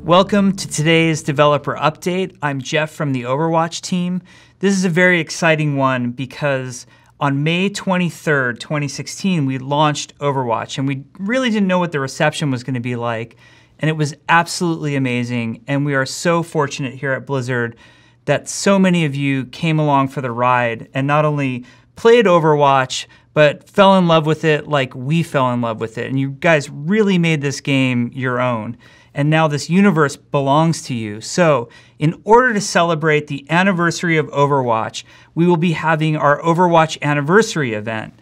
Welcome to today's developer update. I'm Jeff from the Overwatch team. This is a very exciting one because on May 23rd, 2016, we launched Overwatch, and we really didn't know what the reception was going to be like, and it was absolutely amazing. And we are so fortunate here at Blizzard that so many of you came along for the ride and not only played Overwatch, but fell in love with it like we fell in love with it. And you guys really made this game your own. And now this universe belongs to you. So in order to celebrate the anniversary of Overwatch, we will be having our Overwatch Anniversary event.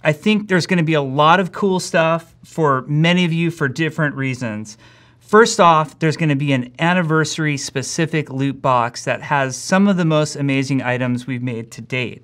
I think there's going to be a lot of cool stuff for many of you for different reasons. First off, there's going to be an anniversary specific loot box that has some of the most amazing items we've made to date.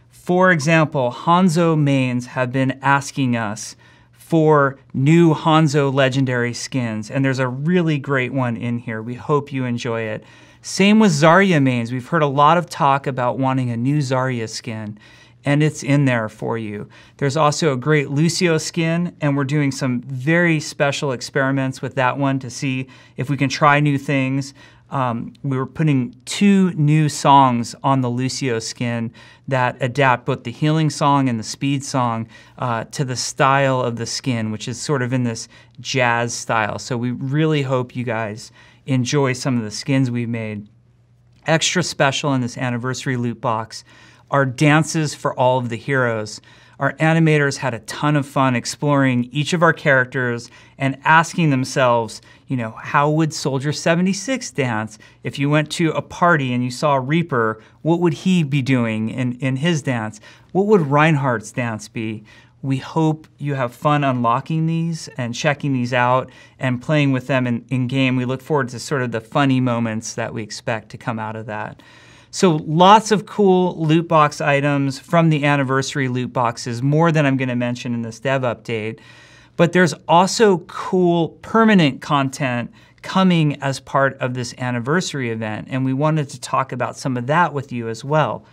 For example, Hanzo mains have been asking us for new Hanzo legendary skins, and there's a really great one in here. We hope you enjoy it. Same with Zarya mains. We've heard a lot of talk about wanting a new Zarya skin, and it's in there for you. There's also a great Lucio skin, and we're doing some very special experiments with that one to see if we can try new things. We were putting 2 new songs on the Lucio skin that adapt both the healing song and the speed song to the style of the skin, which is sort of in this jazz style. So we really hope you guys enjoy some of the skins we've made. Extra special in this anniversary loot box are dances for all of the heroes. Our animators had a ton of fun exploring each of our characters and asking themselves, you know, how would Soldier 76 dance? If you went to a party and you saw Reaper, what would he be doing in his dance? What would Reinhardt's dance be? We hope you have fun unlocking these and checking these out and playing with them in game. We look forward to sort of the funny moments that we expect to come out of that. So lots of cool loot box items from the anniversary loot boxes, more than I'm going to mention in this dev update. But there's also cool permanent content coming as part of this anniversary event, and we wanted to talk about some of that with you as well.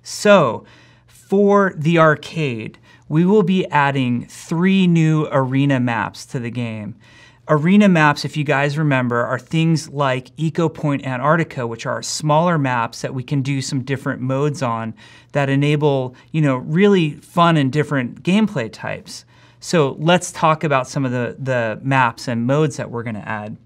So for the arcade, we will be adding 3 new arena maps to the game. Arena maps, if you guys remember, are things like Eco Point Antarctica, which are smaller maps that we can do some different modes on that enable, you know, really fun and different gameplay types. So let's talk about some of the maps and modes that we're going to add.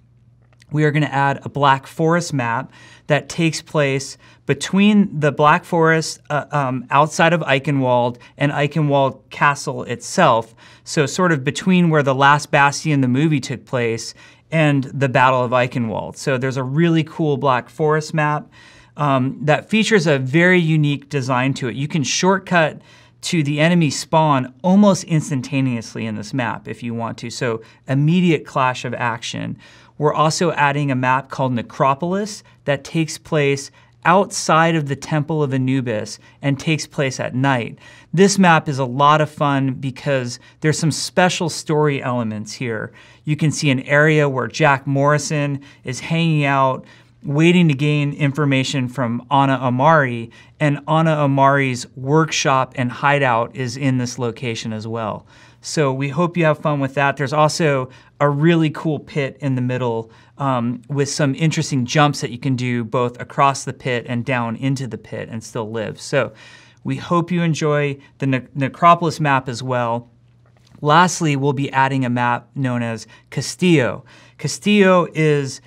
We are going to add a Black Forest map that takes place between the Black Forest outside of Eichenwald and Eichenwald Castle itself. So sort of between where the last Bastion the movie took place and the Battle of Eichenwald. So there's a really cool Black Forest map that features a very unique design to it. You can shortcut to the enemy spawn almost instantaneously in this map if you want to. So immediate clash of action. We're also adding a map called Necropolis that takes place outside of the Temple of Anubis and takes place at night. This map is a lot of fun because there's some special story elements here. You can see an area where Jack Morrison is hanging out, waiting to gain information from Ana Amari, and Ana Amari's workshop and hideout is in this location as well. So we hope you have fun with that. There's also a really cool pit in the middle with some interesting jumps that you can do both across the pit and down into the pit and still live. So we hope you enjoy the Necropolis map as well. Lastly, we'll be adding a map known as Castillo. Castillo is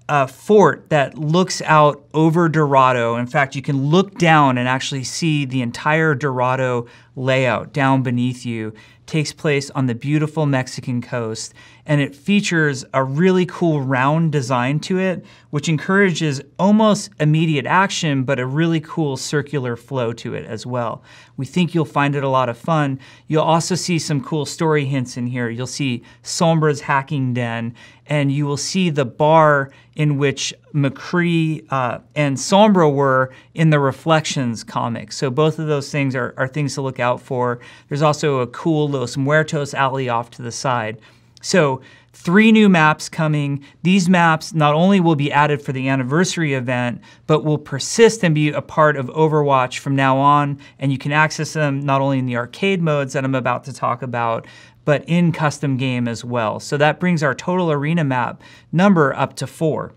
a fort that looks out over Dorado. In fact, you can look down and actually see the entire Dorado layout down beneath you. It takes place on the beautiful Mexican coast, and it features a really cool round design to it, which encourages almost immediate action, but a really cool circular flow to it as well. We think you'll find it a lot of fun. You'll also see some cool story hints in here. You'll see Sombra's hacking den, and you will see the bar in which McCree and Sombra were in the Reflections comic. So both of those things are things to look out for. There's also a cool Los Muertos alley off to the side. So 3 new maps coming. These maps not only will be added for the anniversary event, but will persist and be a part of Overwatch from now on. And you can access them not only in the arcade modes that I'm about to talk about, but in custom game as well. So that brings our total arena map number up to 4.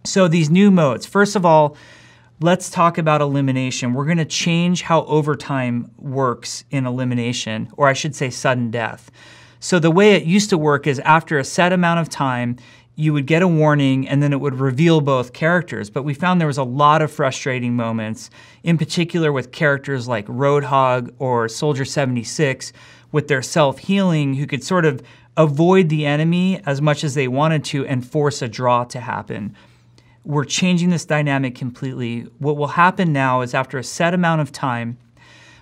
So these new modes, first of all, let's talk about Elimination. We're gonna change how overtime works in Elimination, or I should say sudden death. So the way it used to work is after a set amount of time, you would get a warning and then it would reveal both characters. But we found there was a lot of frustrating moments, in particular with characters like Roadhog or Soldier 76 with their self-healing, who could sort of avoid the enemy as much as they wanted to and force a draw to happen. We're changing this dynamic completely. What will happen now is after a set amount of time,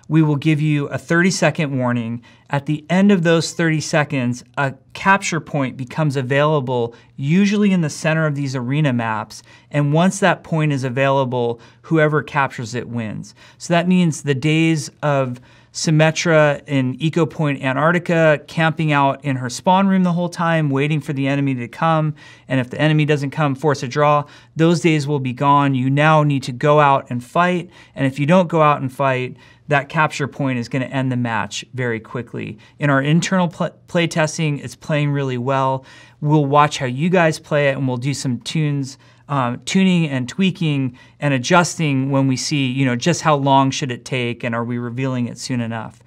we will give you a 30-second warning. At the end of those 30 seconds, a capture point becomes available, usually in the center of these arena maps. And once that point is available, whoever captures it wins. So that means the days of Symmetra in Eco Point Antarctica, camping out in her spawn room the whole time, waiting for the enemy to come, and if the enemy doesn't come, force a draw, those days will be gone. You now need to go out and fight, and if you don't go out and fight, that capture point is going to end the match very quickly. In our internal play testing, it's playing really well. We'll watch how you guys play it, and we'll do some tuning and tweaking and adjusting when we see, just how long should it take and are we revealing it soon enough.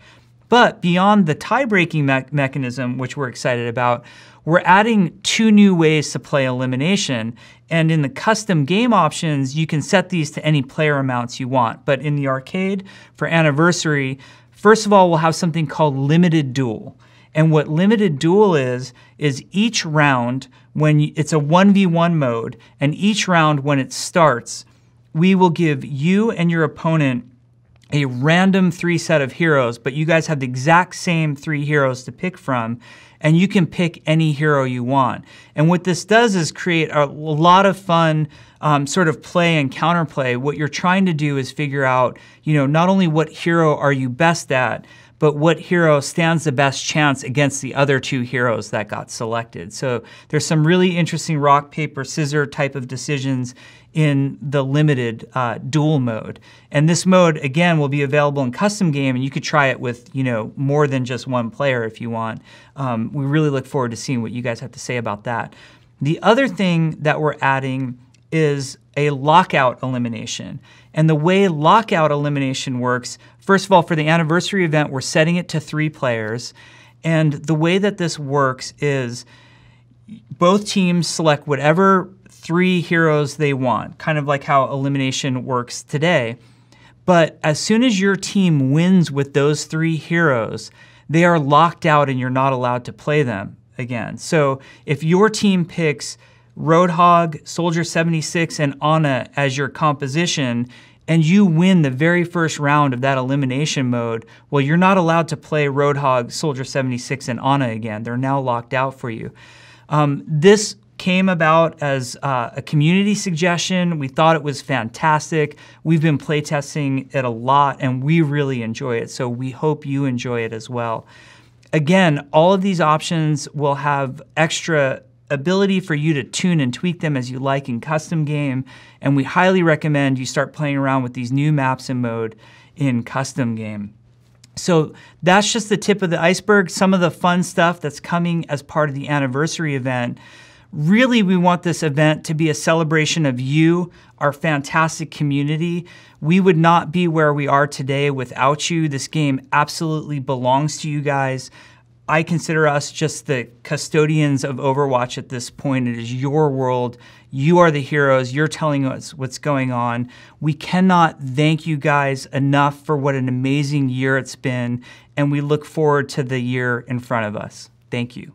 But beyond the tie-breaking mechanism, which we're excited about, we're adding 2 new ways to play Elimination. And in the custom game options, you can set these to any player amounts you want. But in the arcade, for Anniversary, first of all, we'll have something called Limited Duel. And what Limited Duel is each round, it's a 1v1 mode, and each round when it starts, we will give you and your opponent a random 3 set of heroes, but you guys have the exact same 3 heroes to pick from, and you can pick any hero you want. And what this does is create a lot of fun sort of play and counterplay. What you're trying to do is figure out, not only what hero are you best at, but what hero stands the best chance against the other 2 heroes that got selected. So there's some really interesting rock, paper, scissors type of decisions in the limited duel mode. And this mode, again, will be available in custom game, and you could try it with, more than just 1 player if you want. We really look forward to seeing what you guys have to say about that. The other thing that we're adding is a lockout elimination. And the way lockout elimination works, first of all, for the anniversary event, we're setting it to 3 players. And the way that this works is both teams select whatever 3 heroes they want, kind of like how Elimination works today. But as soon as your team wins with those 3 heroes, they are locked out and you're not allowed to play them again. So if your team picks Roadhog, Soldier 76, and Ana as your composition, and you win the very first round of that elimination mode, well, you're not allowed to play Roadhog, Soldier 76, and Ana again. They're now locked out for you. This came about as a community suggestion. We thought it was fantastic. We've been playtesting it a lot, and we really enjoy it, so we hope you enjoy it as well. Again, all of these options will have extra ability for you to tune and tweak them as you like in custom game, and we highly recommend you start playing around with these new maps and mode in custom game. So that's just the tip of the iceberg, some of the fun stuff that's coming as part of the anniversary event. Really, we want this event to be a celebration of you, our fantastic community. We would not be where we are today without you. This game absolutely belongs to you guys. I consider us just the custodians of Overwatch at this point. It is your world. You are the heroes. You're telling us what's going on. We cannot thank you guys enough for what an amazing year it's been, and we look forward to the year in front of us. Thank you.